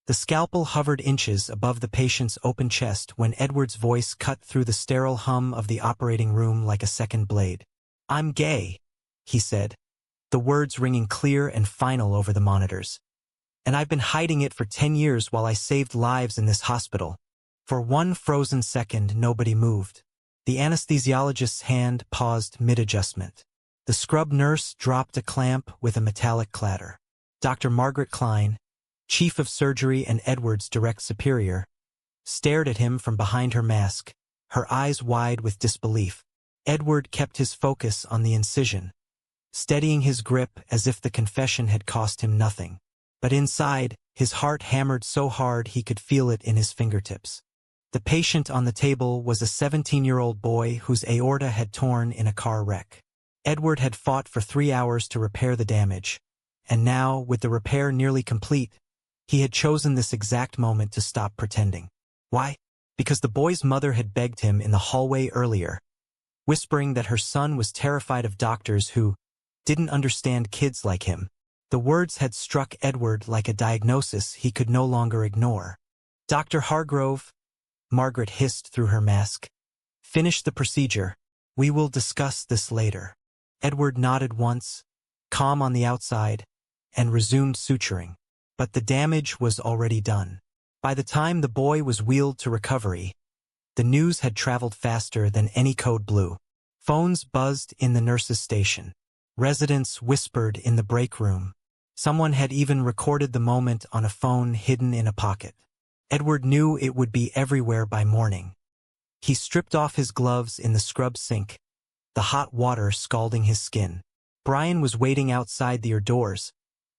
The scalpel hovered inches above the patient's open chest when Edward's voice cut through the sterile hum of the operating room like a second blade. "I'm gay," he said, the words ringing clear and final over the monitors. "And I've been hiding it for 10 years while I saved lives in this hospital." For one frozen second, nobody moved. The anesthesiologist's hand paused mid-adjustment. The scrub nurse dropped a clamp with a metallic clatter. Dr. Margaret Klein, chief of surgery and Edward's direct superior, stared at him from behind her mask, her eyes wide with disbelief. Edward kept his focus on the incision, steadying his grip as if the confession had cost him nothing. But inside, his heart hammered so hard he could feel it in his fingertips. The patient on the table was a 17-year-old boy whose aorta had torn in a car wreck. Edward had fought for 3 hours to repair the damage, and now, with the repair nearly complete, he had chosen this exact moment to stop pretending. Why? Because the boy's mother had begged him in the hallway earlier, whispering that her son was terrified of doctors who didn't understand kids like him. The words had struck Edward like a diagnosis he could no longer ignore. "Dr. Hargrove," Margaret hissed through her mask, "finish the procedure. We will discuss this later." Edward nodded once, calm on the outside, and resumed suturing. But the damage was already done. By the time the boy was wheeled to recovery, the news had traveled faster than any code blue. Phones buzzed in the nurse's station. Residents whispered in the break room. Someone had even recorded the moment on a phone hidden in a pocket. Edward knew it would be everywhere by morning. He stripped off his gloves in the scrub sink, the hot water scalding his skin. Bryan was waiting outside their doors,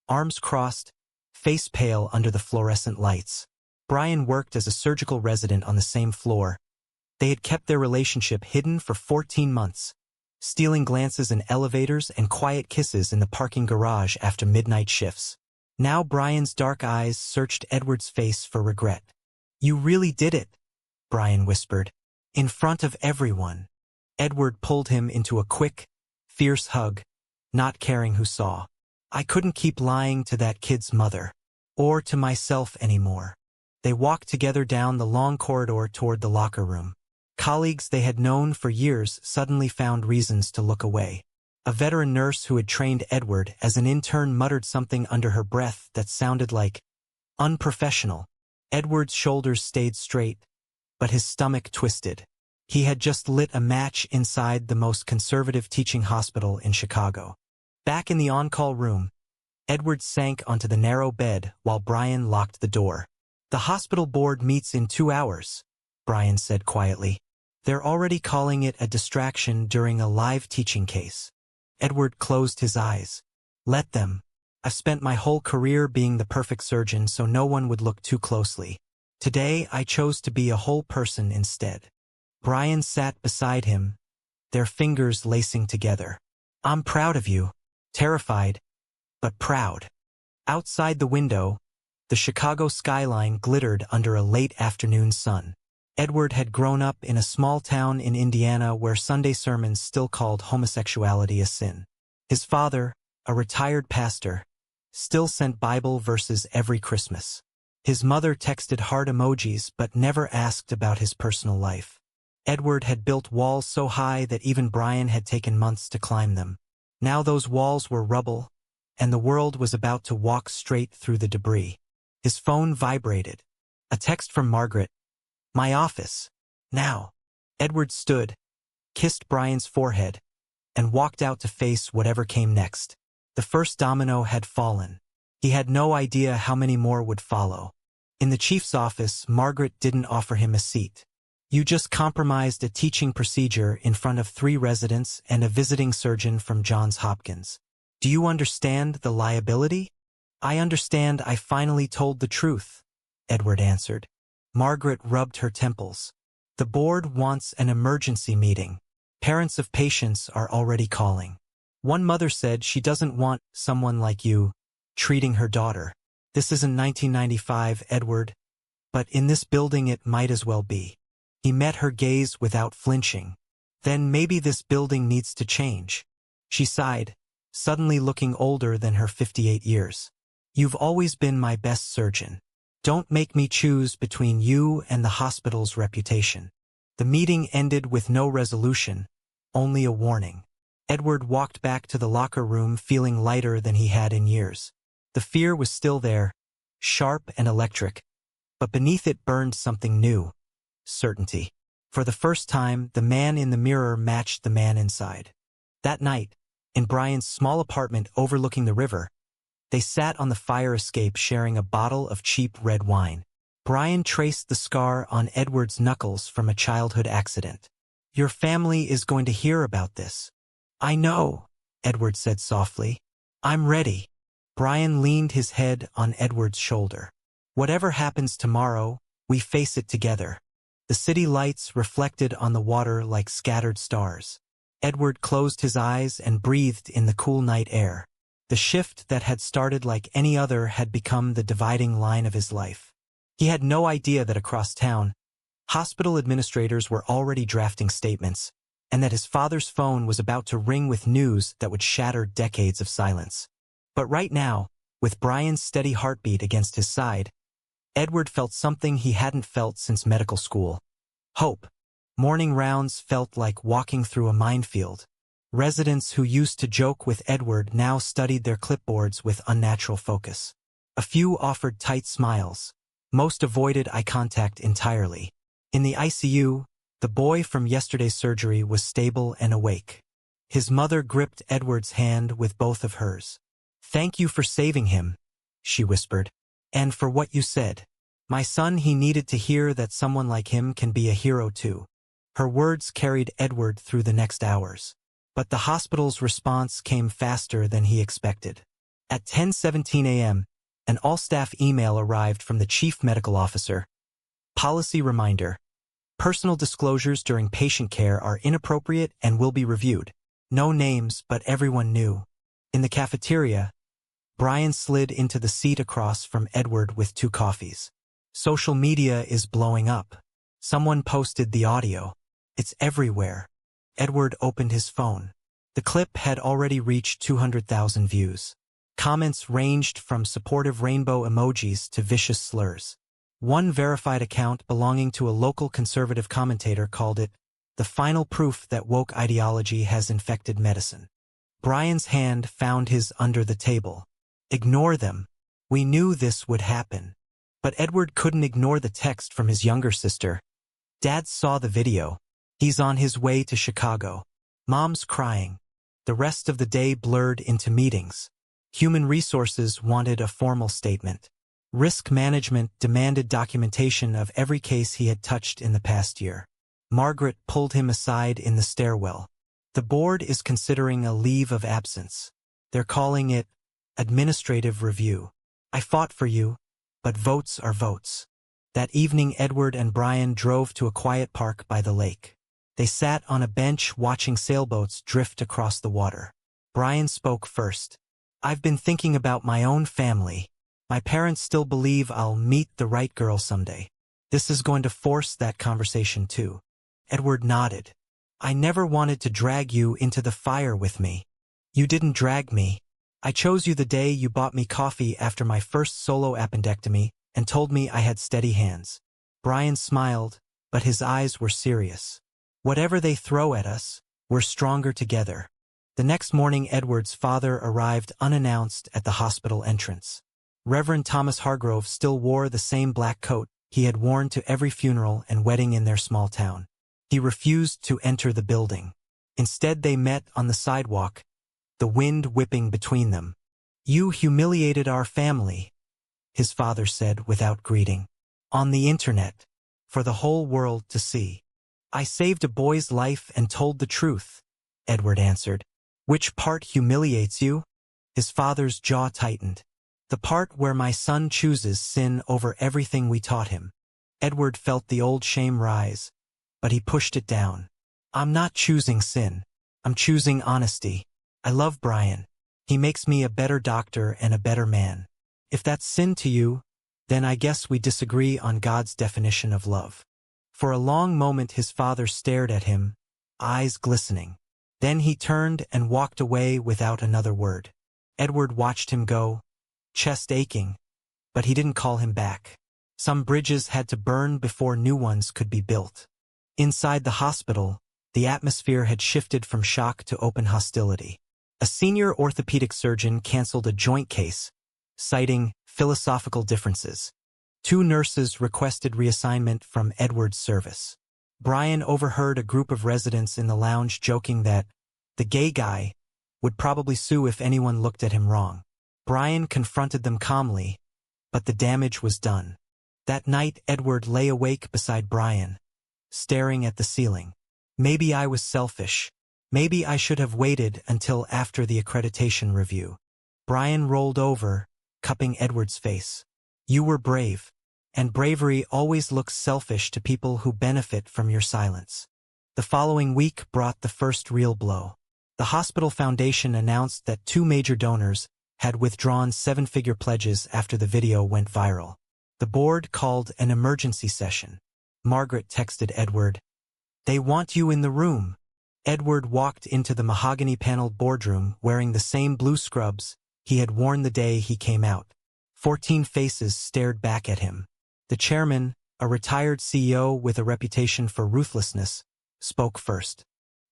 arms crossed, face pale under the fluorescent lights. Bryan worked as a surgical resident on the same floor. They had kept their relationship hidden for 14 months, stealing glances in elevators and quiet kisses in the parking garage after midnight shifts. Now Bryan's dark eyes searched Edward's face for regret. "You really did it," Bryan whispered. "In front of everyone." Edward pulled him into a quick, fierce hug, not caring who saw. "I couldn't keep lying to that kid's mother, or to myself anymore." They walked together down the long corridor toward the locker room. Colleagues they had known for years suddenly found reasons to look away. A veteran nurse who had trained Edward as an intern muttered something under her breath that sounded like unprofessional. Edward's shoulders stayed straight, but his stomach twisted. He had just lit a match inside the most conservative teaching hospital in Chicago. Back in the on-call room, Edward sank onto the narrow bed while Bryan locked the door. "The hospital board meets in 2 hours," Bryan said quietly. "They're already calling it a distraction during a live teaching case." Edward closed his eyes. "Let them. I've spent my whole career being the perfect surgeon so no one would look too closely. Today I chose to be a whole person instead." Bryan sat beside him, their fingers lacing together. "I'm proud of you." Terrified, but proud. Outside the window, the Chicago skyline glittered under a late afternoon sun. Edward had grown up in a small town in Indiana where Sunday sermons still called homosexuality a sin. His father, a retired pastor, still sent Bible verses every Christmas. His mother texted heart emojis but never asked about his personal life. Edward had built walls so high that even Bryan had taken months to climb them. Now those walls were rubble, and the world was about to walk straight through the debris. His phone vibrated. A text from Margaret. "My office. Now." Edward stood, kissed Bryan's forehead, and walked out to face whatever came next. The first domino had fallen. He had no idea how many more would follow. In the chief's office, Margaret didn't offer him a seat. "You just compromised a teaching procedure in front of 3 residents and a visiting surgeon from Johns Hopkins. Do you understand the liability?" "I understand. I finally told the truth," Edward answered. Margaret rubbed her temples. "The board wants an emergency meeting. Parents of patients are already calling. One mother said she doesn't want someone like you treating her daughter. This isn't 1995, Edward, but in this building it might as well be." He met her gaze without flinching. "Then maybe this building needs to change." She sighed, suddenly looking older than her 58 years. "You've always been my best surgeon." Don't make me choose between you and the hospital's reputation. The meeting ended with no resolution, only a warning. Edward walked back to the locker room feeling lighter than he had in years. The fear was still there, sharp and electric, but beneath it burned something new: certainty. For the first time, the man in the mirror matched the man inside. That night, in Bryan's small apartment overlooking the river, they sat on the fire escape sharing a bottle of cheap red wine. Bryan traced the scar on Edward's knuckles from a childhood accident. "Your family is going to hear about this." "I know," Edward said softly. "I'm ready." Bryan leaned his head on Edward's shoulder. "Whatever happens tomorrow, we face it together." The city lights reflected on the water like scattered stars. Edward closed his eyes and breathed in the cool night air. The shift that had started like any other had become the dividing line of his life. He had no idea that across town, hospital administrators were already drafting statements, and that his father's phone was about to ring with news that would shatter decades of silence. But right now, with Bryan's steady heartbeat against his side, Edward felt something he hadn't felt since medical school: hope. Morning rounds felt like walking through a minefield. Residents who used to joke with Edward now studied their clipboards with unnatural focus. A few offered tight smiles. Most avoided eye contact entirely. In the ICU, the boy from yesterday's surgery was stable and awake. His mother gripped Edward's hand with both of hers. "Thank you for saving him," she whispered. "And for what you said. My son, he needed to hear that someone like him can be a hero too." Her words carried Edward through the next hours. But the hospital's response came faster than he expected. At 10:17 a.m., an all-staff email arrived from the chief medical officer. "Policy reminder. Personal disclosures during patient care are inappropriate and will be reviewed." No names, but everyone knew. In the cafeteria, Bryan slid into the seat across from Edward with 2 coffees. "Social media is blowing up. Someone posted the audio. It's everywhere." Edward opened his phone. The clip had already reached 200,000 views. Comments ranged from supportive rainbow emojis to vicious slurs. One verified account belonging to a local conservative commentator called it the final proof that woke ideology has infected medicine. Bryan's hand found his under the table. "Ignore them. We knew this would happen." But Edward couldn't ignore the text from his younger sister. "Dad saw the video. He's on his way to Chicago. Mom's crying." The rest of the day blurred into meetings. Human Resources wanted a formal statement. Risk Management demanded documentation of every case he had touched in the past year. Margaret pulled him aside in the stairwell. "The board is considering a leave of absence. They're calling it administrative review. I fought for you, but votes are votes." That evening, Edward and Bryan drove to a quiet park by the lake. They sat on a bench watching sailboats drift across the water. Bryan spoke first. "I've been thinking about my own family. My parents still believe I'll meet the right girl someday. This is going to force that conversation too." Edward nodded. "I never wanted to drag you into the fire with me." "You didn't drag me. I chose you the day you bought me coffee after my first solo appendectomy and told me I had steady hands." Bryan smiled, but his eyes were serious. "Whatever they throw at us, we're stronger together." The next morning, Edward's father arrived unannounced at the hospital entrance. Reverend Thomas Hargrove still wore the same black coat he had worn to every funeral and wedding in their small town. He refused to enter the building. Instead, they met on the sidewalk, the wind whipping between them. "You humiliated our family," his father said without greeting. "On the internet, for the whole world to see." "I saved a boy's life and told the truth," Edward answered. "Which part humiliates you?" His father's jaw tightened. "The part where my son chooses sin over everything we taught him." Edward felt the old shame rise, but he pushed it down. "I'm not choosing sin. I'm choosing honesty. I love Bryan. He makes me a better doctor and a better man. If that's sin to you, then I guess we disagree on God's definition of love." For a long moment his father stared at him, eyes glistening. Then he turned and walked away without another word. Edward watched him go, chest aching, but he didn't call him back. Some bridges had to burn before new ones could be built. Inside the hospital, the atmosphere had shifted from shock to open hostility. A senior orthopedic surgeon canceled a joint case, citing philosophical differences. 2 nurses requested reassignment from Edward's service. Bryan overheard a group of residents in the lounge joking that the gay guy would probably sue if anyone looked at him wrong. Bryan confronted them calmly, but the damage was done. That night, Edward lay awake beside Bryan, staring at the ceiling. Maybe I was selfish. Maybe I should have waited until after the accreditation review. Bryan rolled over, cupping Edward's face. You were brave, and bravery always looks selfish to people who benefit from your silence. The following week brought the first real blow. The hospital foundation announced that 2 major donors had withdrawn 7-figure pledges after the video went viral. The board called an emergency session. Margaret texted Edward, "They want you in the room." Edward walked into the mahogany-paneled boardroom wearing the same blue scrubs he had worn the day he came out. 14 faces stared back at him. The chairman, a retired CEO with a reputation for ruthlessness, spoke first.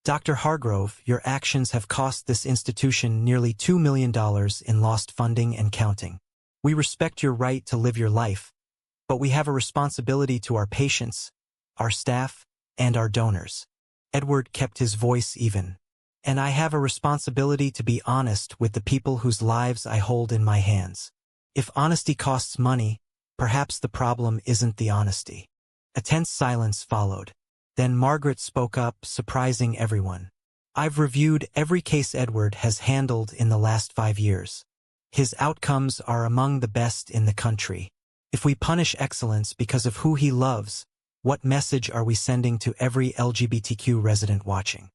"Dr. Hargrove, your actions have cost this institution nearly $2 million in lost funding and counting. We respect your right to live your life, but we have a responsibility to our patients, our staff, and our donors." Edward kept his voice even. "And I have a responsibility to be honest with the people whose lives I hold in my hands. If honesty costs money, perhaps the problem isn't the honesty." A tense silence followed. Then Margaret spoke up, surprising everyone. "I've reviewed every case Edward has handled in the last 5 years. His outcomes are among the best in the country. If we punish excellence because of who he loves, what message are we sending to every LGBTQ resident watching?"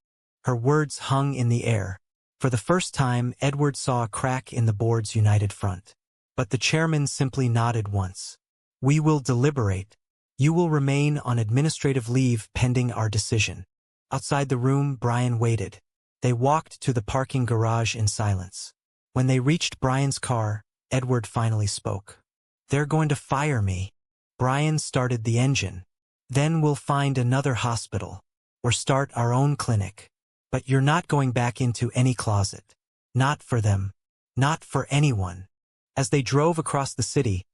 Her words hung in the air. For the first time, Edward saw a crack in the board's united front. But the chairman simply nodded once. "We will deliberate. You will remain on administrative leave pending our decision." Outside the room, Bryan waited. They walked to the parking garage in silence. When they reached Bryan's car, Edward finally spoke. "They're going to fire me." Bryan started the engine. "Then we'll find another hospital, or start our own clinic. But you're not going back into any closet. Not for them. Not for anyone." As they drove across the city,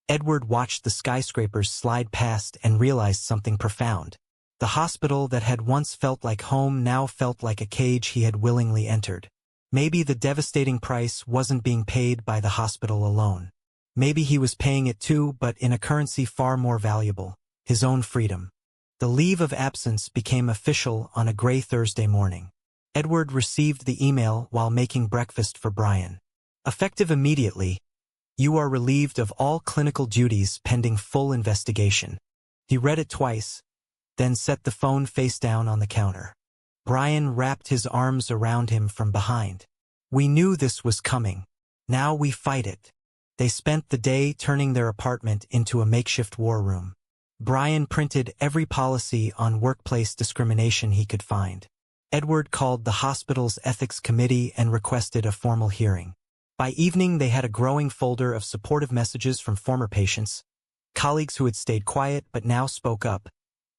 Edward watched the skyscrapers slide past and realized something profound. The hospital that had once felt like home now felt like a cage he had willingly entered. Maybe the devastating price wasn't being paid by the hospital alone. Maybe he was paying it too, but in a currency far more valuable, his own freedom. The leave of absence became official on a gray Thursday morning. Edward received the email while making breakfast for Bryan. Effective immediately, you are relieved of all clinical duties pending full investigation. He read it twice, then set the phone face down on the counter. Bryan wrapped his arms around him from behind. "We knew this was coming. Now we fight it." They spent the day turning their apartment into a makeshift war room. Bryan printed every policy on workplace discrimination he could find. Edward called the hospital's ethics committee and requested a formal hearing. By evening, they had a growing folder of supportive messages from former patients, colleagues who had stayed quiet but now spoke up,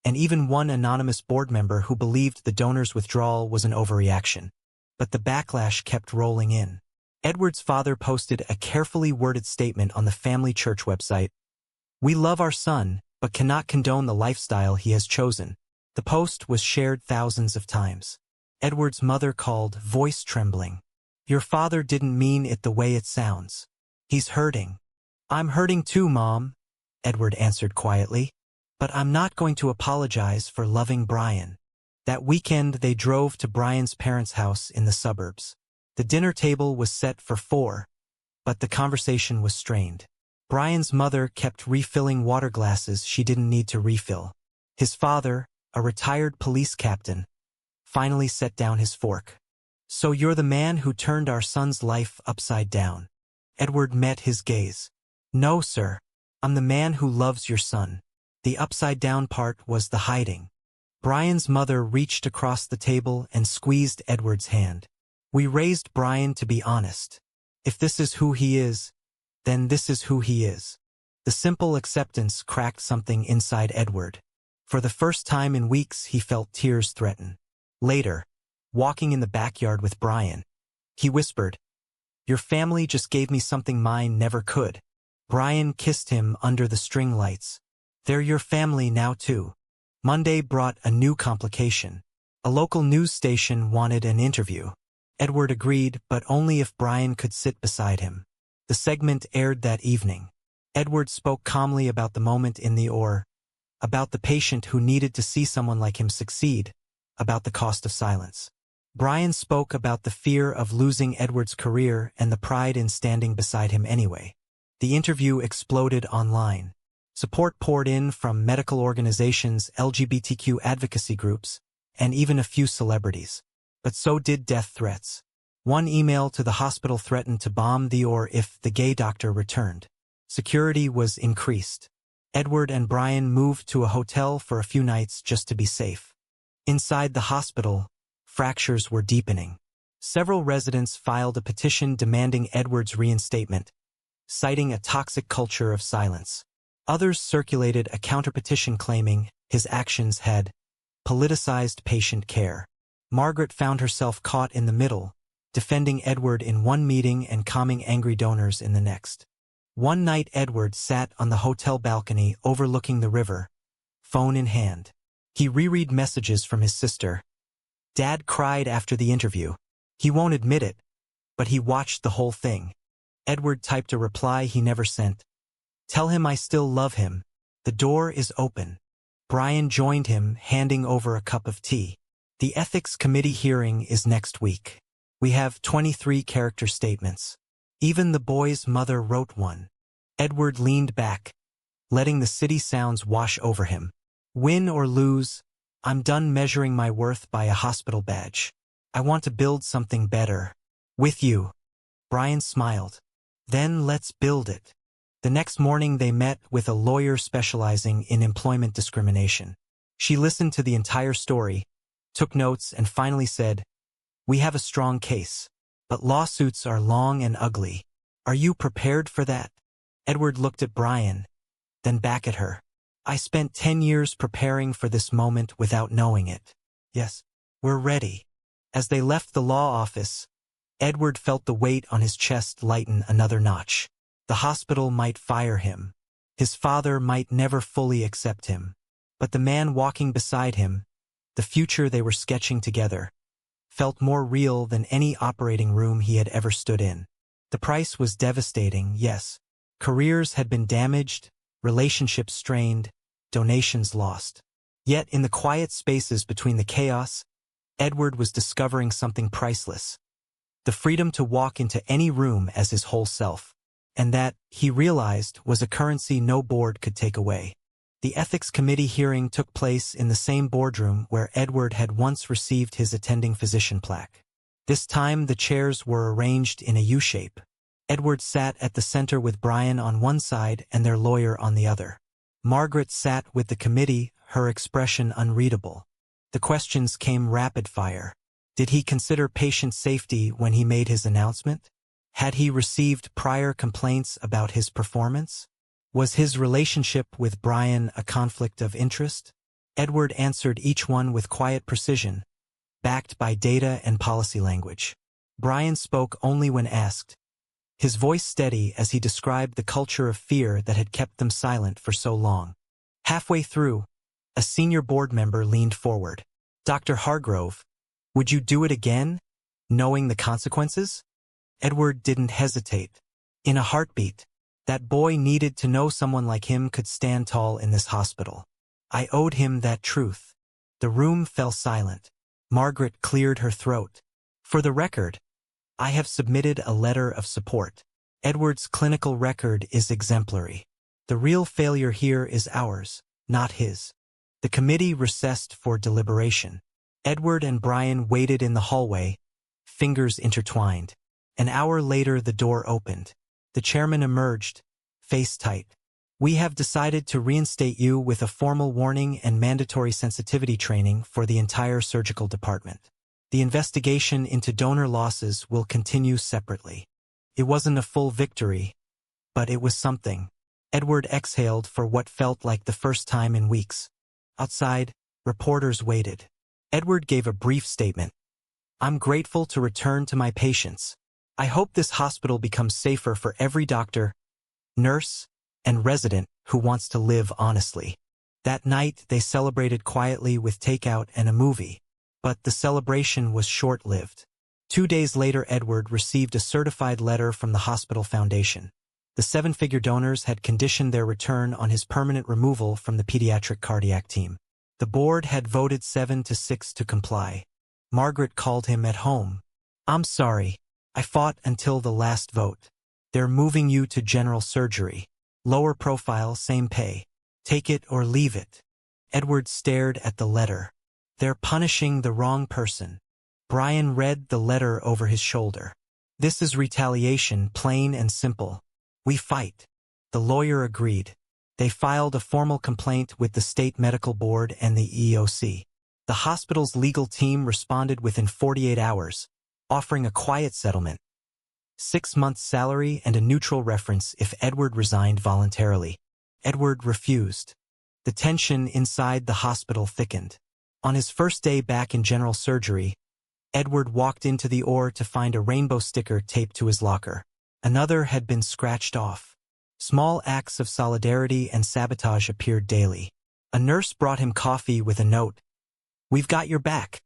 and even one anonymous board member who believed the donor's withdrawal was an overreaction. But the backlash kept rolling in. Edward's father posted a carefully worded statement on the family church website. "We love our son, but cannot condone the lifestyle he has chosen." The post was shared thousands of times. Edward's mother called, voice trembling. "Your father didn't mean it the way it sounds. He's hurting." "I'm hurting too, Mom," Edward answered quietly. "But I'm not going to apologize for loving Bryan." That weekend, they drove to Bryan's parents' house in the suburbs. The dinner table was set for 4, but the conversation was strained. Bryan's mother kept refilling water glasses she didn't need to refill. His father, a retired police captain, finally set down his fork. "So you're the man who turned our son's life upside down." Edward met his gaze. "No, sir. I'm the man who loves your son. The upside-down part was the hiding." Bryan's mother reached across the table and squeezed Edward's hand. "We raised Bryan to be honest. If this is who he is, then this is who he is." The simple acceptance cracked something inside Edward. For the first time in weeks, he felt tears threaten. Later, walking in the backyard with Bryan, he whispered, "Your family just gave me something mine never could." Bryan kissed him under the string lights. "They're your family now too." Monday brought a new complication. A local news station wanted an interview. Edward agreed, but only if Bryan could sit beside him. The segment aired that evening. Edward spoke calmly about the moment in the OR, about the patient who needed to see someone like him succeed, about the cost of silence. Bryan spoke about the fear of losing Edward's career and the pride in standing beside him anyway. The interview exploded online. Support poured in from medical organizations, LGBTQ advocacy groups, and even a few celebrities. But so did death threats. One email to the hospital threatened to bomb the OR if the gay doctor returned. Security was increased. Edward and Bryan moved to a hotel for a few nights just to be safe. Inside the hospital, fractures were deepening. Several residents filed a petition demanding Edward's reinstatement, citing a toxic culture of silence. Others circulated a counterpetition claiming his actions had politicized patient care. Margaret found herself caught in the middle, defending Edward in one meeting and calming angry donors in the next. One night Edward sat on the hotel balcony overlooking the river, phone in hand. He reread messages from his sister. Dad cried after the interview. He won't admit it, but he watched the whole thing. Edward typed a reply he never sent. "Tell him I still love him. The door is open." Bryan joined him, handing over a cup of tea. "The ethics committee hearing is next week. We have 23 character statements. Even the boy's mother wrote one." Edward leaned back, letting the city sounds wash over him. "Win or lose, I'm done measuring my worth by a hospital badge. I want to build something better. With you." Bryan smiled. "Then let's build it." The next morning they met with a lawyer specializing in employment discrimination. She listened to the entire story, took notes, and finally said, "We have a strong case, but lawsuits are long and ugly. Are you prepared for that?" Edward looked at Bryan, then back at her. "I spent 10 years preparing for this moment without knowing it. Yes, we're ready." As they left the law office, Edward felt the weight on his chest lighten another notch. The hospital might fire him. His father might never fully accept him. But the man walking beside him, the future they were sketching together, felt more real than any operating room he had ever stood in. The price was devastating, yes. Careers had been damaged, relationships strained, donations lost. Yet in the quiet spaces between the chaos, Edward was discovering something priceless. The freedom to walk into any room as his whole self. And that, he realized, was a currency no board could take away. The ethics committee hearing took place in the same boardroom where Edward had once received his attending physician plaque. This time the chairs were arranged in a U-shape. Edward sat at the center with Bryan on one side and their lawyer on the other. Margaret sat with the committee, her expression unreadable. The questions came rapid fire. Did he consider patient safety when he made his announcement? Had he received prior complaints about his performance? Was his relationship with Bryan a conflict of interest? Edward answered each one with quiet precision, backed by data and policy language. Bryan spoke only when asked, his voice steady as he described the culture of fear that had kept them silent for so long. Halfway through, a senior board member leaned forward. "Dr. Hargrove, would you do it again, knowing the consequences?" Edward didn't hesitate. In a heartbeat, that boy needed to know someone like him could stand tall in this hospital. I owed him that truth. The room fell silent. Margaret cleared her throat. "For the record, I have submitted a letter of support. Edward's clinical record is exemplary. The real failure here is ours, not his." The committee recessed for deliberation. Edward and Bryan waited in the hallway, fingers intertwined. An hour later the door opened. The chairman emerged, face tight. "We have decided to reinstate you with a formal warning and mandatory sensitivity training for the entire surgical department. The investigation into donor losses will continue separately." It wasn't a full victory, but it was something. Edward exhaled for what felt like the first time in weeks. Outside, reporters waited. Edward gave a brief statement. "I'm grateful to return to my patients. I hope this hospital becomes safer for every doctor, nurse, and resident who wants to live honestly." That night, they celebrated quietly with takeout and a movie. But the celebration was short-lived. 2 days later, Edward received a certified letter from the hospital foundation. The 7-figure donors had conditioned their return on his permanent removal from the pediatric cardiac team. The board had voted 7-6 to comply. Margaret called him at home. "I'm sorry. I fought until the last vote. They're moving you to general surgery. Lower profile, same pay. Take it or leave it." Edward stared at the letter. "They're punishing the wrong person." Bryan read the letter over his shoulder. "This is retaliation, plain and simple. We fight." The lawyer agreed. They filed a formal complaint with the state medical board and the EOC. The hospital's legal team responded within 48 hours, offering a quiet settlement. 6 months' salary and a neutral reference if Edward resigned voluntarily. Edward refused. The tension inside the hospital thickened. On his first day back in general surgery, Edward walked into the OR to find a rainbow sticker taped to his locker. Another had been scratched off. Small acts of solidarity and sabotage appeared daily. A nurse brought him coffee with a note. "We've got your back."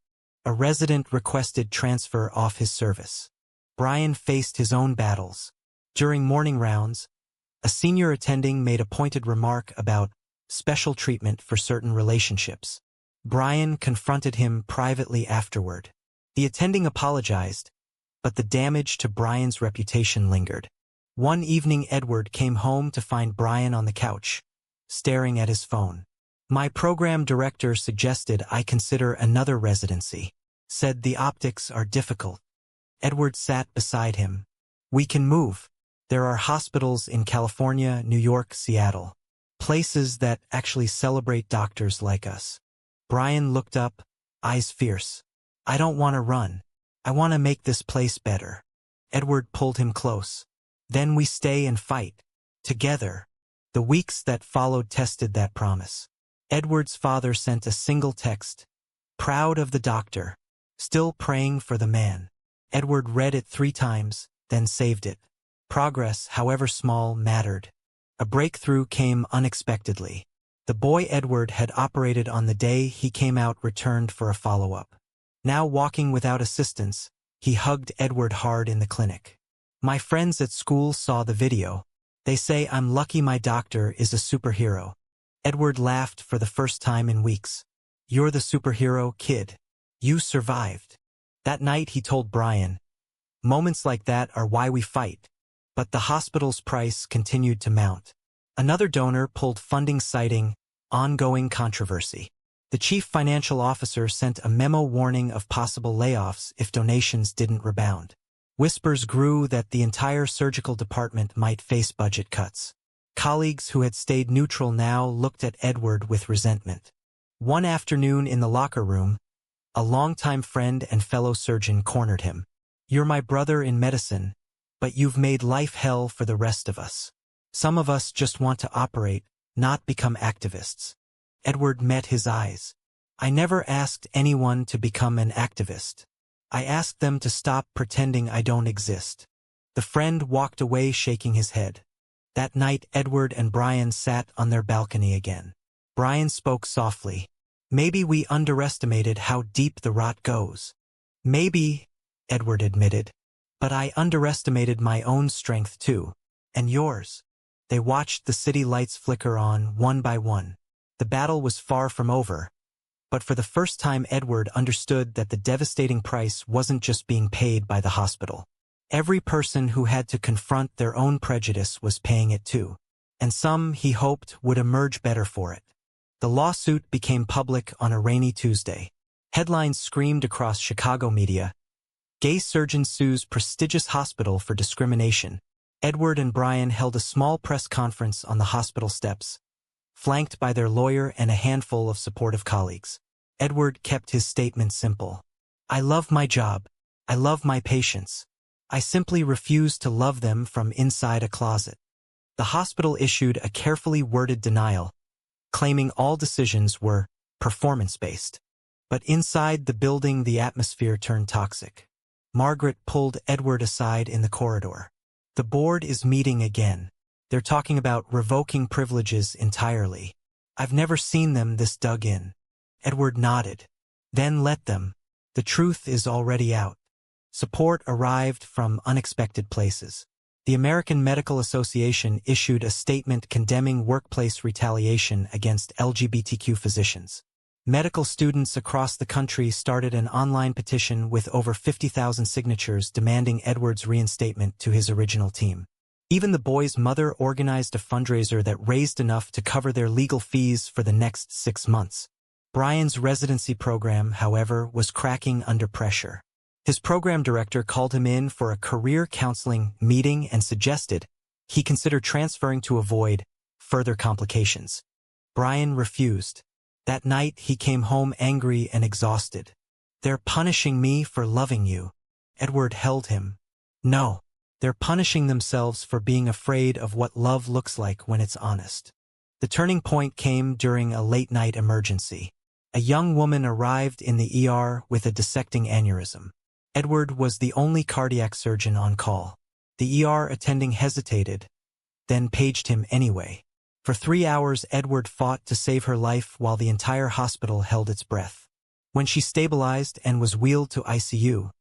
A resident requested transfer off his service. Bryan faced his own battles. During morning rounds, a senior attending made a pointed remark about special treatment for certain relationships. Bryan confronted him privately afterward. The attending apologized, but the damage to Bryan's reputation lingered. One evening, Edward came home to find Bryan on the couch, staring at his phone. "My program director suggested I consider another residency. Said the optics are difficult." Edward sat beside him. "We can move. There are hospitals in California, New York, Seattle. Places that actually celebrate doctors like us." Bryan looked up, eyes fierce. "I don't want to run. I want to make this place better." Edward pulled him close. "Then we stay and fight. Together." The weeks that followed tested that promise. Edward's father sent a single text. "Proud of the doctor. Still praying for the man." Edward read it 3 times, then saved it. Progress, however small, mattered. A breakthrough came unexpectedly. The boy Edward had operated on the day he came out returned for a follow-up. Now walking without assistance, he hugged Edward hard in the clinic. "My friends at school saw the video. They say I'm lucky my doctor is a superhero." Edward laughed for the first time in weeks. "You're the superhero, kid. You survived." That night he told Bryan, "Moments like that are why we fight." But the hospital's price continued to mount. Another donor pulled funding citing ongoing controversy. The chief financial officer sent a memo warning of possible layoffs if donations didn't rebound. Whispers grew that the entire surgical department might face budget cuts. Colleagues who had stayed neutral now looked at Edward with resentment. One afternoon in the locker room, a longtime friend and fellow surgeon cornered him. "You're my brother in medicine, but you've made life hell for the rest of us. Some of us just want to operate, not become activists." Edward met his eyes. "I never asked anyone to become an activist. I asked them to stop pretending I don't exist." The friend walked away shaking his head. That night, Edward and Bryan sat on their balcony again. Bryan spoke softly. "Maybe we underestimated how deep the rot goes." "Maybe," Edward admitted. "But I underestimated my own strength too. And yours." They watched the city lights flicker on, one by one. The battle was far from over. But for the first time, Edward understood that the devastating price wasn't just being paid by the hospital. Every person who had to confront their own prejudice was paying it too. And some, he hoped, would emerge better for it. The lawsuit became public on a rainy Tuesday. Headlines screamed across Chicago media. "Gay surgeon sues prestigious hospital for discrimination." Edward and Bryan held a small press conference on the hospital steps, flanked by their lawyer and a handful of supportive colleagues. Edward kept his statement simple. "I love my job. I love my patients. I simply refuse to love them from inside a closet." The hospital issued a carefully worded denial, claiming all decisions were performance-based. But inside the building, the atmosphere turned toxic. Margaret pulled Edward aside in the corridor. The board is meeting again. They're talking about revoking privileges entirely. I've never seen them this dug in. Edward nodded. Then let them. The truth is already out. Support arrived from unexpected places. The American Medical Association issued a statement condemning workplace retaliation against LGBTQ physicians. Medical students across the country started an online petition with over 50,000 signatures demanding Edward's reinstatement to his original team. Even the boy's mother organized a fundraiser that raised enough to cover their legal fees for the next 6 months. Bryan's residency program, however, was cracking under pressure. His program director called him in for a career counseling meeting and suggested he consider transferring to avoid further complications. Bryan refused. That night he came home angry and exhausted. "They're punishing me for loving you." Edward held him. "No, they're punishing themselves for being afraid of what love looks like when it's honest." The turning point came during a late-night emergency. A young woman arrived in the ER with a dissecting aneurysm. Edward was the only cardiac surgeon on call. The ER attending hesitated, then paged him anyway. For 3 hours, Edward fought to save her life while the entire hospital held its breath. When she stabilized and was wheeled to ICU,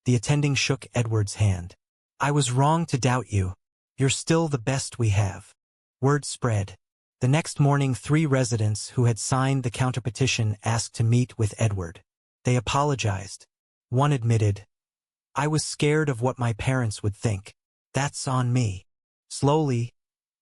the attending shook Edward's hand. "I was wrong to doubt you. You're still the best we have." Word spread. The next morning, 3 residents who had signed the counterpetition asked to meet with Edward. They apologized. One admitted, "I was scared of what my parents would think. That's on me." Slowly,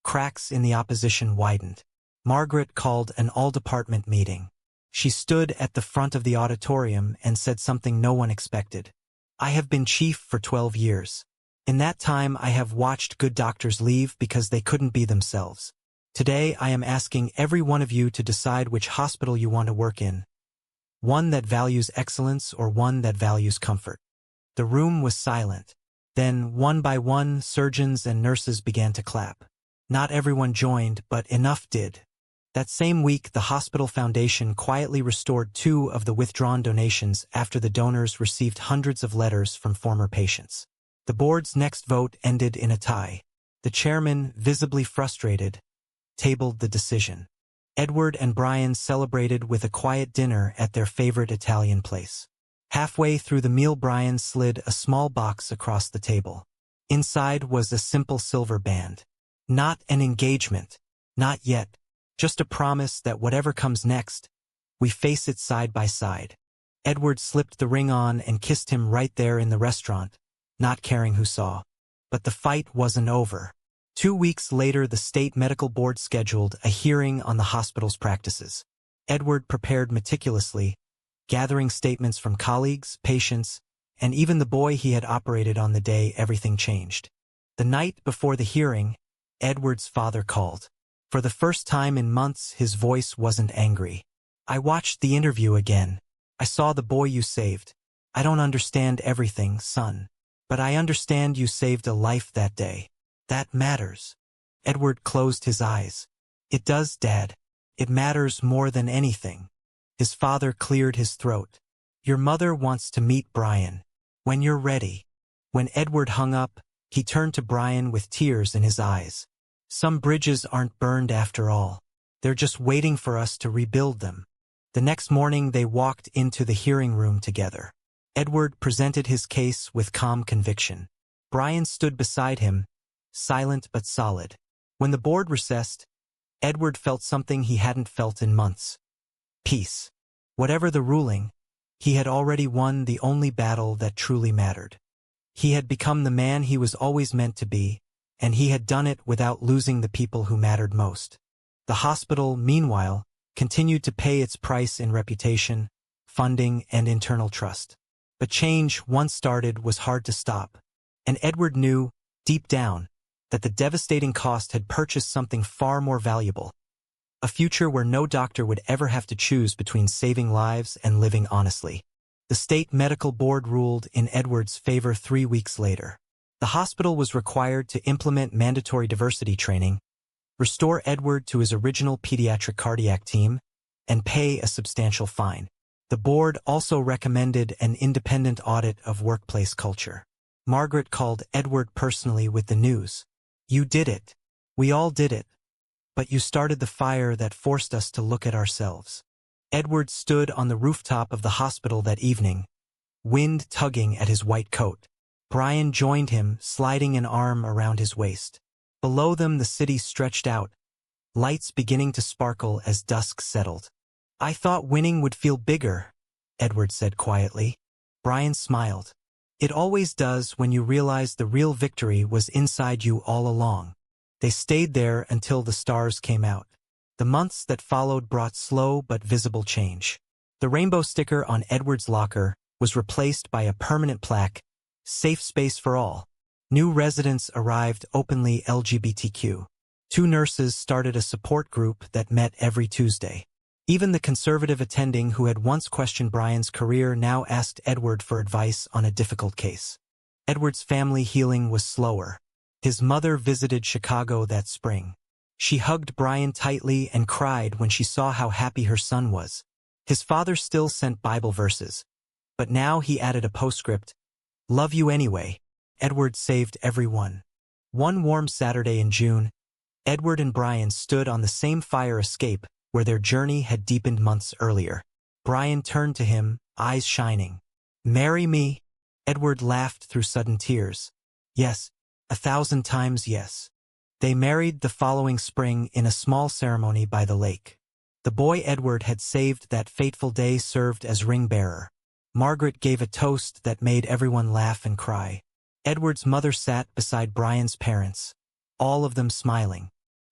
cracks in the opposition widened. Margaret called an all-department meeting. She stood at the front of the auditorium and said something no one expected. "I have been chief for 12 years. In that time, I have watched good doctors leave because they couldn't be themselves. Today, I am asking every one of you to decide which hospital you want to work in. One that values excellence or one that values comfort." The room was silent. Then, one by one, surgeons and nurses began to clap. Not everyone joined, but enough did. That same week, the hospital foundation quietly restored 2 of the withdrawn donations after the donors received hundreds of letters from former patients. The board's next vote ended in a tie. The chairman, visibly frustrated, tabled the decision. Edward and Bryan celebrated with a quiet dinner at their favorite Italian place. Halfway through the meal, Bryan slid a small box across the table. Inside was a simple silver band. Not an engagement. Not yet. Just a promise that whatever comes next, we face it side by side. Edward slipped the ring on and kissed him right there in the restaurant, not caring who saw. But the fight wasn't over. 2 weeks later, the state medical board scheduled a hearing on the hospital's practices. Edward prepared meticulously, gathering statements from colleagues, patients, and even the boy he had operated on the day everything changed. The night before the hearing, Edward's father called. For the first time in months, his voice wasn't angry. "I watched the interview again. I saw the boy you saved. I don't understand everything, son. But I understand you saved a life that day. That matters." Edward closed his eyes. "It does, Dad. It matters more than anything." His father cleared his throat. "Your mother wants to meet Bryan. When you're ready." When Edward hung up, he turned to Bryan with tears in his eyes. "Some bridges aren't burned after all. They're just waiting for us to rebuild them." The next morning, they walked into the hearing room together. Edward presented his case with calm conviction. Bryan stood beside him, silent but solid. When the board recessed, Edward felt something he hadn't felt in months. Peace. Whatever the ruling, he had already won the only battle that truly mattered. He had become the man he was always meant to be, and he had done it without losing the people who mattered most. The hospital, meanwhile, continued to pay its price in reputation, funding, and internal trust. But change, once started, was hard to stop. And Edward knew, deep down, that the devastating cost had purchased something far more valuable. A future where no doctor would ever have to choose between saving lives and living honestly. The state medical board ruled in Edward's favor 3 weeks later. The hospital was required to implement mandatory diversity training, restore Edward to his original pediatric cardiac team, and pay a substantial fine. The board also recommended an independent audit of workplace culture. Margaret called Edward personally with the news. "You did it. We all did it. But you started the fire that forced us to look at ourselves." Edward stood on the rooftop of the hospital that evening, wind tugging at his white coat. Bryan joined him, sliding an arm around his waist. Below them the city stretched out, lights beginning to sparkle as dusk settled. "I thought winning would feel bigger," Edward said quietly. Bryan smiled. "It always does when you realize the real victory was inside you all along." They stayed there until the stars came out. The months that followed brought slow but visible change. The rainbow sticker on Edward's locker was replaced by a permanent plaque, "Safe Space for All." New residents arrived openly LGBTQ. 2 nurses started a support group that met every Tuesday. Even the conservative attending who had once questioned Bryan's career now asked Edward for advice on a difficult case. Edward's family healing was slower. His mother visited Chicago that spring. She hugged Bryan tightly and cried when she saw how happy her son was. His father still sent Bible verses, but now he added a postscript, "Love you anyway." Edward saved everyone. One warm Saturday in June, Edward and Bryan stood on the same fire escape where their journey had deepened months earlier. Bryan turned to him, eyes shining. "Marry me?" Edward laughed through sudden tears. "Yes, 1,000 times yes." They married the following spring in a small ceremony by the lake. The boy Edward had saved that fateful day served as ring-bearer. Margaret gave a toast that made everyone laugh and cry. Edward's mother sat beside Bryan's parents, all of them smiling,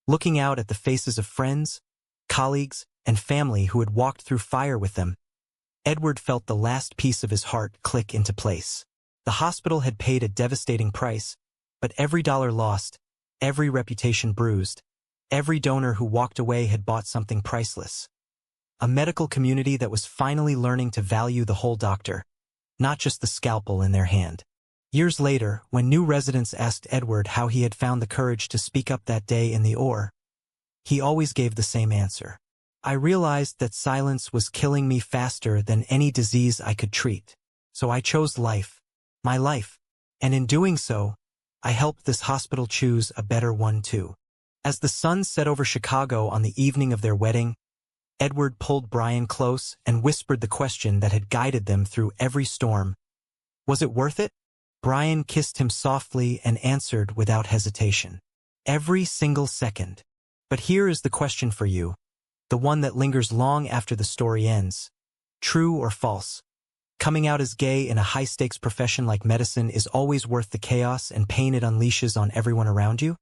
looking out at the faces of friends, colleagues, and family who had walked through fire with them. Edward felt the last piece of his heart click into place. The hospital had paid a devastating price, but every dollar lost, every reputation bruised, every donor who walked away had bought something priceless. A medical community that was finally learning to value the whole doctor, not just the scalpel in their hand. Years later, when new residents asked Edward how he had found the courage to speak up that day in the OR, he always gave the same answer. "I realized that silence was killing me faster than any disease I could treat. So I chose life, my life, and in doing so, I helped this hospital choose a better one too." As the sun set over Chicago on the evening of their wedding, Edward pulled Bryan close and whispered the question that had guided them through every storm. "Was it worth it?" Bryan kissed him softly and answered without hesitation. "Every single second." But here is the question for you, the one that lingers long after the story ends. True or false? Coming out as gay in a high-stakes profession like medicine is always worth the chaos and pain it unleashes on everyone around you?